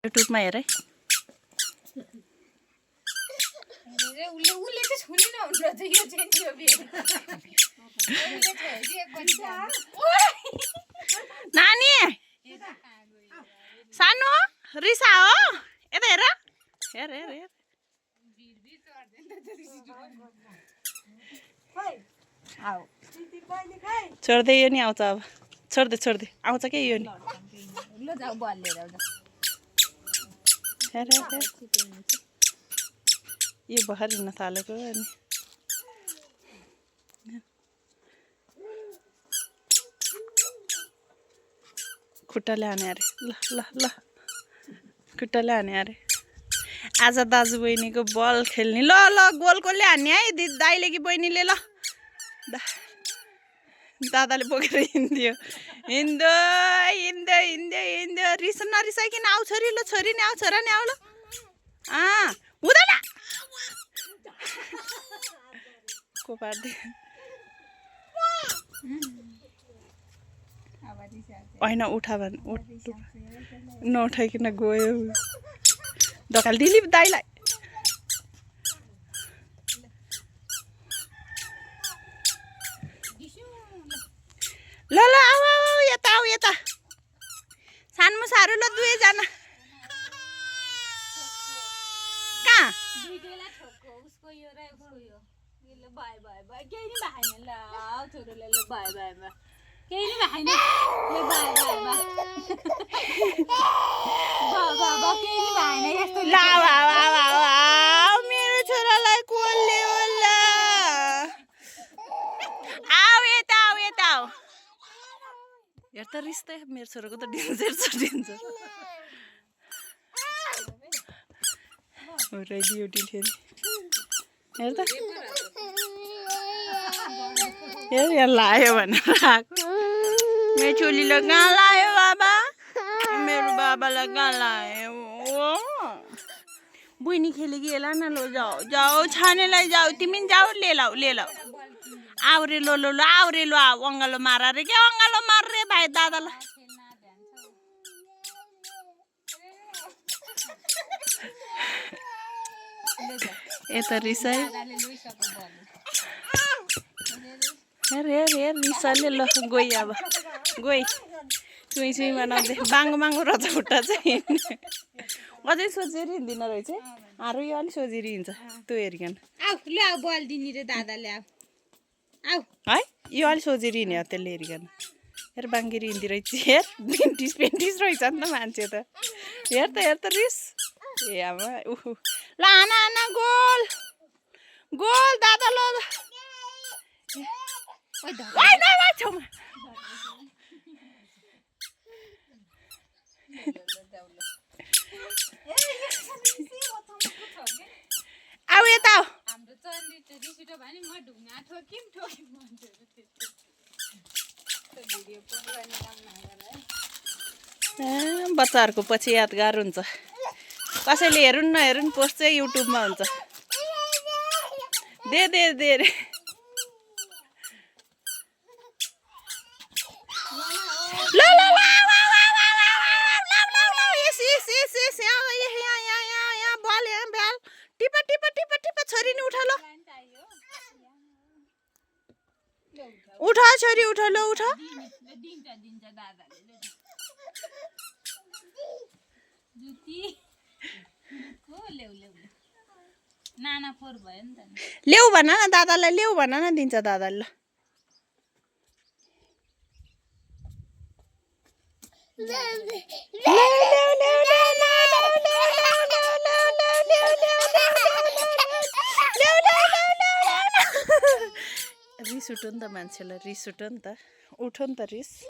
युट्युबमा हेर है। नानी सानो रिसा हो यता हेर हेर हेर हेर छोड्दै यो नि आउँछ अब छोड्दै आउँछ के यो नि हेर हेर यो भर्खर हिँड्न थालेको अनि खुट्टाले हाने अरे ल ल ल खुट्टाले हाने अरे आज दाजु बहिनीको बल खेल्ने ल ल गोल कसले हान्ने है दाइले कि बहिनीले ल दादाले बोकेर हिँड्दियो हिँड्दो हिँड्दो हिँड्दो हिँड्दो रिस नरिसाइकन आऊ छोरी ल छोरी नि आऊ छोरा नि आऊ ल हुँदैन को पार्दै होइन उठा भन् नउठाइकन गयो ढकाल दिली दाइलाई ल ल आऊ आऊ यता आऊ यता सानमुसाहरू ल दुवैजना कहाँ मेरो छोरालाई कसले होला आऊ यता आऊ यता आऊ हेर त रिस त मेरो छोराको त डेन्जर छ डेन्जर रेडियो टिल्थ्यो हेर त हेर यहाँ लायो भनेर आएको मेरो छोरीलाई कहाँ लायो बाबा मेरो बाबालाई कहाँ लायो बहिनी खेलेकी हेला न लो जाओ जाओ छानेलाई जाओ तिमी जाओ ले लाऊ आऊ रे लो लो लो आऊ रे लो आऊ अङ्गालो मार रे के अङ्गालो मार रे भाइ दादालाई यता रिसाइ हेर हेर हेर रिसाले ल गई अब गई चुई बनाउँदै बाङ्गो रहेछ खुट्टा चाहिँ अझै सोझेरी हिँड्दिन रहेछ हारो यो अलिक सोझेरी हिँड्छ त्यो हेरिकन आऊ ल आऊ बल दिने रे दादाले आऊ आऊ है यो अलिक सोझेरी हिँड्यो त्यसले हेरिकन हेर बाङ्गेरी हिँड्दी रहेछ हेर पेन्टिस रहेछ नि त मान्छे त हेर त रिस ए आमा उहु ल आना आना गोल गोल दादा ल छेउमा आऊ यता आऊ बच्चाहरूको पछि यादगार हुन्छ कसैले हेरुन् नहेरुन् पोस्ट चाहिँ युट्युबमा हुन्छ दे दे दे रे ल ल ल यहाँ बल यहाँ ब्याल टिपा टिपा टिपा टिपा छोरी नि उठ ल उठ छोरी उठ ल उठ ल्याउ भन न दादालाई ल्याउ भन न दिन्छ दादाले ल रिस उठ्यो नि त मान्छेलाई रिस उठ्यो नि त रिस